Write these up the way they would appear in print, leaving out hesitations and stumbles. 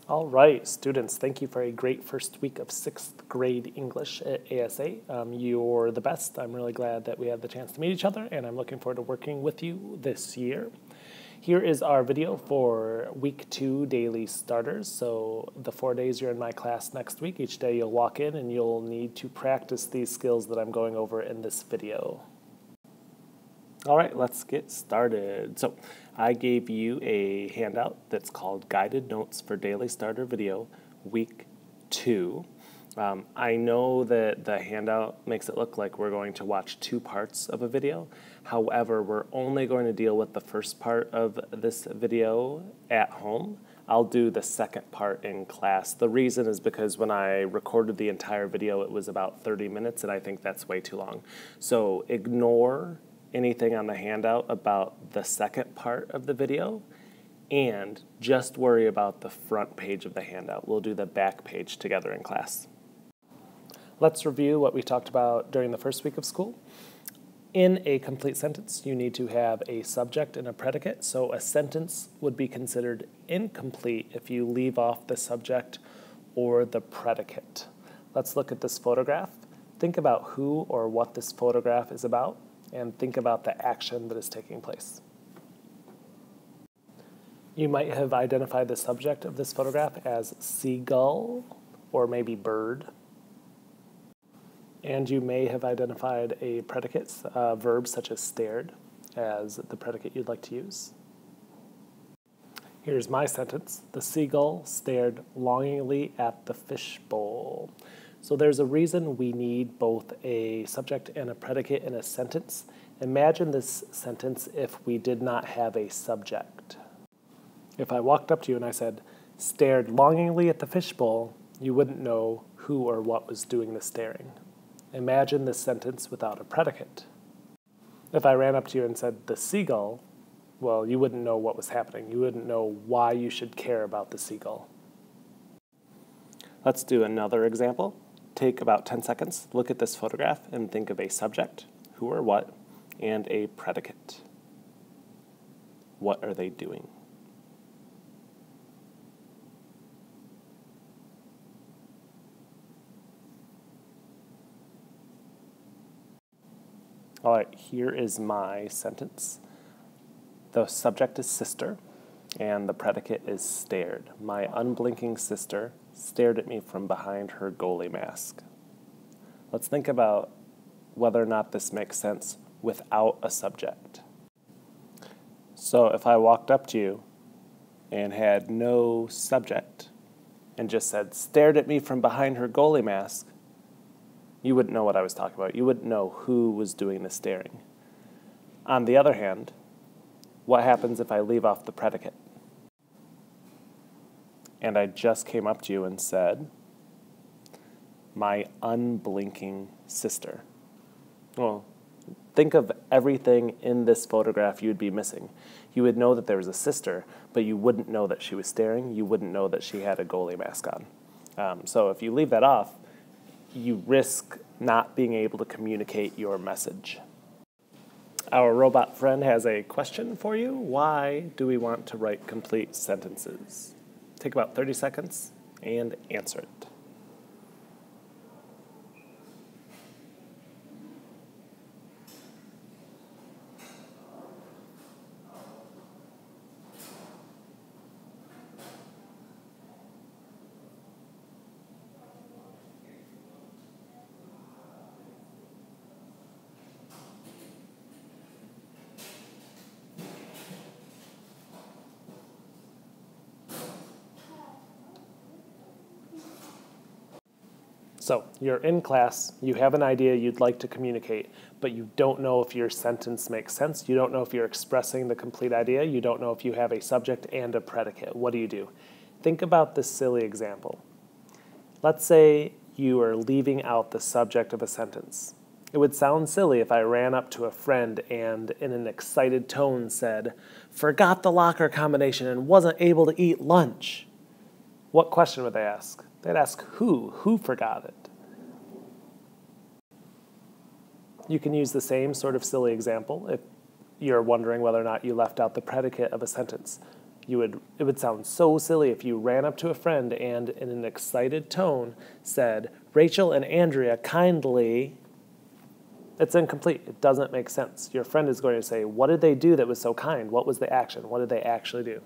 All right, students, thank you for a great first week of 6th grade English at ASA. You're the best. I'm really glad that we had the chance to meet each other, and I'm looking forward to working with you this year. Here is our video for week 2 daily starters. So the 4 days you're in my class next week, each day you'll walk in and you'll need to practice these skills that I'm going over in this video. All right, let's get started. So I gave you a handout that's called Guided Notes for Daily Starter Video, Week 2. I know that the handout makes it look like we're going to watch 2 parts of a video. However, we're only going to deal with the first part of this video at home. I'll do the second part in class. The reason is because when I recorded the entire video, it was about 30 minutes, and I think that's way too long. So ignore anything on the handout about the second part of the video, and just worry about the front page of the handout. We'll do the back page together in class. Let's review what we talked about during the first week of school. In a complete sentence, you need to have a subject and a predicate, so a sentence would be considered incomplete if you leave off the subject or the predicate. Let's look at this photograph. Think about who or what this photograph is about, and think about the action that is taking place. You might have identified the subject of this photograph as seagull or maybe bird. And you may have identified a predicate, verb such as stared, as the predicate you'd like to use. Here's my sentence. The seagull stared longingly at the fishbowl. So there's a reason we need both a subject and a predicate in a sentence. Imagine this sentence if we did not have a subject. If I walked up to you and I said, stared longingly at the fishbowl, you wouldn't know who or what was doing the staring. Imagine this sentence without a predicate. If I ran up to you and said, the seagull, well, you wouldn't know what was happening. You wouldn't know why you should care about the seagull. Let's do another example. Take about 10 seconds, look at this photograph, and think of a subject, who or what, and a predicate. What are they doing? All right, here is my sentence. The subject is sister, and the predicate is stared. My unblinking sister stared at me from behind her goalie mask. Let's think about whether or not this makes sense without a subject. So if I walked up to you and had no subject and just said, stared at me from behind her goalie mask, you wouldn't know what I was talking about. You wouldn't know who was doing the staring. On the other hand, what happens if I leave off the predicate? And I just came up to you and said, my unblinking sister. Well, think of everything in this photograph you'd be missing. You would know that there was a sister, but you wouldn't know that she was staring. You wouldn't know that she had a goalie mask on. So if you leave that off, you risk not being able to communicate your message. Our robot friend has a question for you. Why do we want to write complete sentences? Take about 30 seconds and answer it. So you're in class, you have an idea you'd like to communicate, but you don't know if your sentence makes sense. You don't know if you're expressing the complete idea. You don't know if you have a subject and a predicate. What do? Think about this silly example. Let's say you are leaving out the subject of a sentence. It would sound silly if I ran up to a friend and in an excited tone said, forgot the locker combination and wasn't able to eat lunch. What question would they ask? They'd ask who? Who forgot it? You can use the same sort of silly example if you're wondering whether or not you left out the predicate of a sentence. It would sound so silly if you ran up to a friend and, in an excited tone, said, "Rachel and Andrea kindly..." It's incomplete. It doesn't make sense. Your friend is going to say, what did they do that was so kind? What was the action? What did they actually do?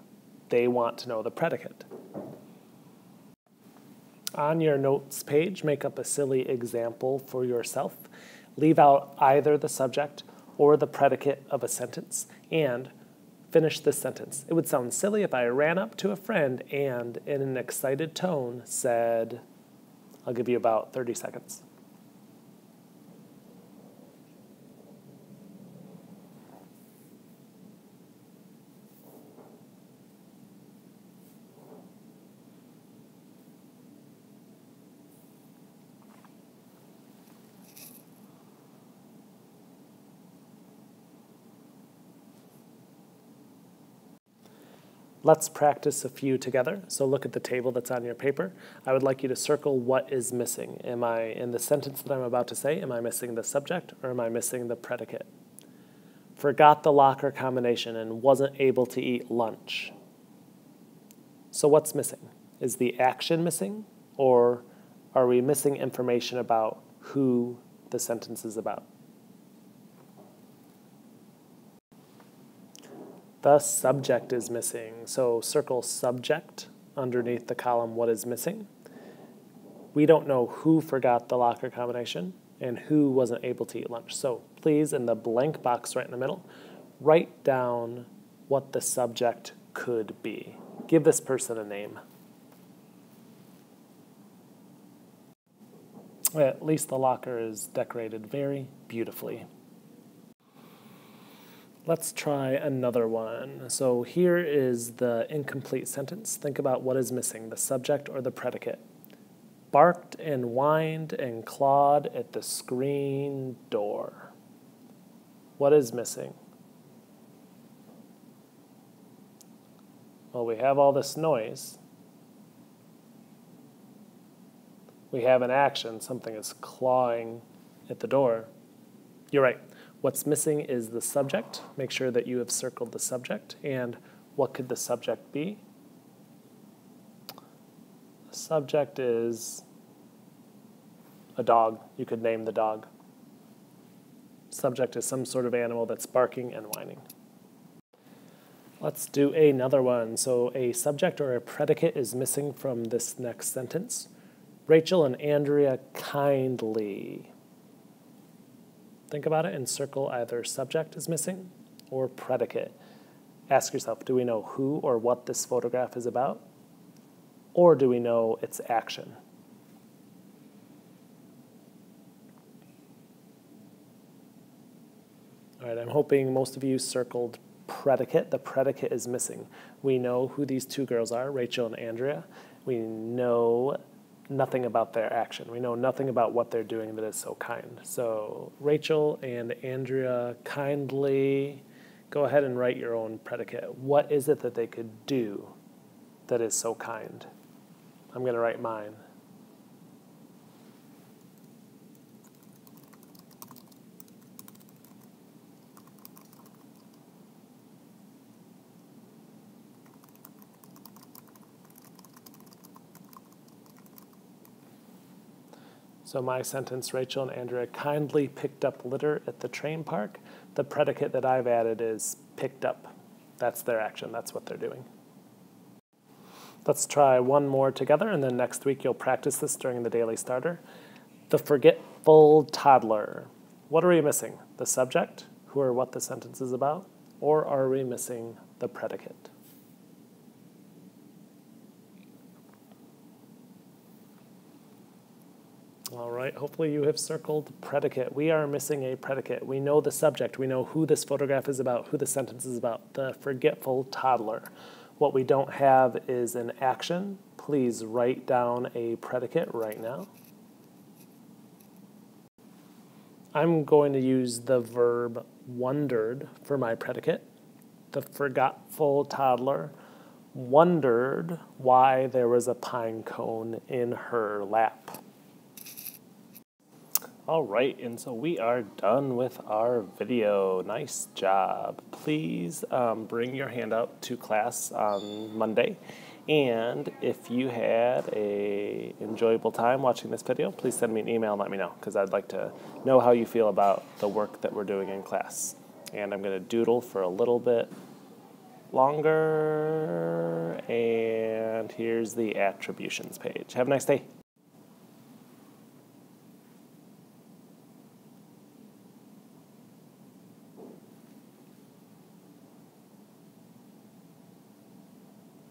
They want to know the predicate. On your notes page, make up a silly example for yourself. Leave out either the subject or the predicate of a sentence and finish this sentence. It would sound silly if I ran up to a friend and, in an excited tone, said, I'll give you about 30 seconds. Let's practice a few together. So look at the table that's on your paper. I would like you to circle what is missing. Am I, in the sentence that I'm about to say, am I missing the subject or am I missing the predicate? Forgot the locker combination and wasn't able to eat lunch. So what's missing? Is the action missing, or are we missing information about who the sentence is about? The subject is missing, so circle subject underneath the column what is missing. We don't know who forgot the locker combination and who wasn't able to eat lunch. So please, in the blank box right in the middle, write down what the subject could be. Give this person a name. At least the locker is decorated very beautifully. Let's try another one. So here is the incomplete sentence. Think about what is missing, the subject or the predicate. Barked and whined and clawed at the screen door. What is missing? Well, we have all this noise. We have an action. Something is clawing at the door. You're right. What's missing is the subject. Make sure that you have circled the subject. And what could the subject be? The subject is a dog. You could name the dog. Subject is some sort of animal that's barking and whining. Let's do another one. So a subject or a predicate is missing from this next sentence. Rachel and Andrea kindly. Think about it and circle either subject is missing or predicate. Ask yourself, do we know who or what this photograph is about? Or do we know its action? All right, I'm hoping most of you circled predicate. The predicate is missing. We know who these two girls are, Rachel and Andrea. We know nothing about their action. We know nothing about what they're doing that is so kind. So Rachel and Andrea kindly, go ahead and write your own predicate. What is it that they could do that is so kind? I'm going to write mine. So my sentence, Rachel and Andrea kindly picked up litter at the train park. The predicate that I've added is picked up. That's their action. That's what they're doing. Let's try one more together, and then next week you'll practice this during the Daily Starter. The forgetful toddler. What are we missing? The subject, who or what the sentence is about, or are we missing the predicate? All right, hopefully you have circled predicate. We are missing a predicate. We know the subject. We know who this photograph is about, who the sentence is about, the forgetful toddler. What we don't have is an action. Please write down a predicate right now. I'm going to use the verb wondered for my predicate. The forgetful toddler wondered why there was a pine cone in her lap. All right, and so we are done with our video. Nice job. Please bring your handout to class on Monday. And if you had a enjoyable time watching this video, please send me an email and let me know, because I'd like to know how you feel about the work that we're doing in class. And I'm going to doodle for a little bit longer. And here's the attributions page. Have a nice day.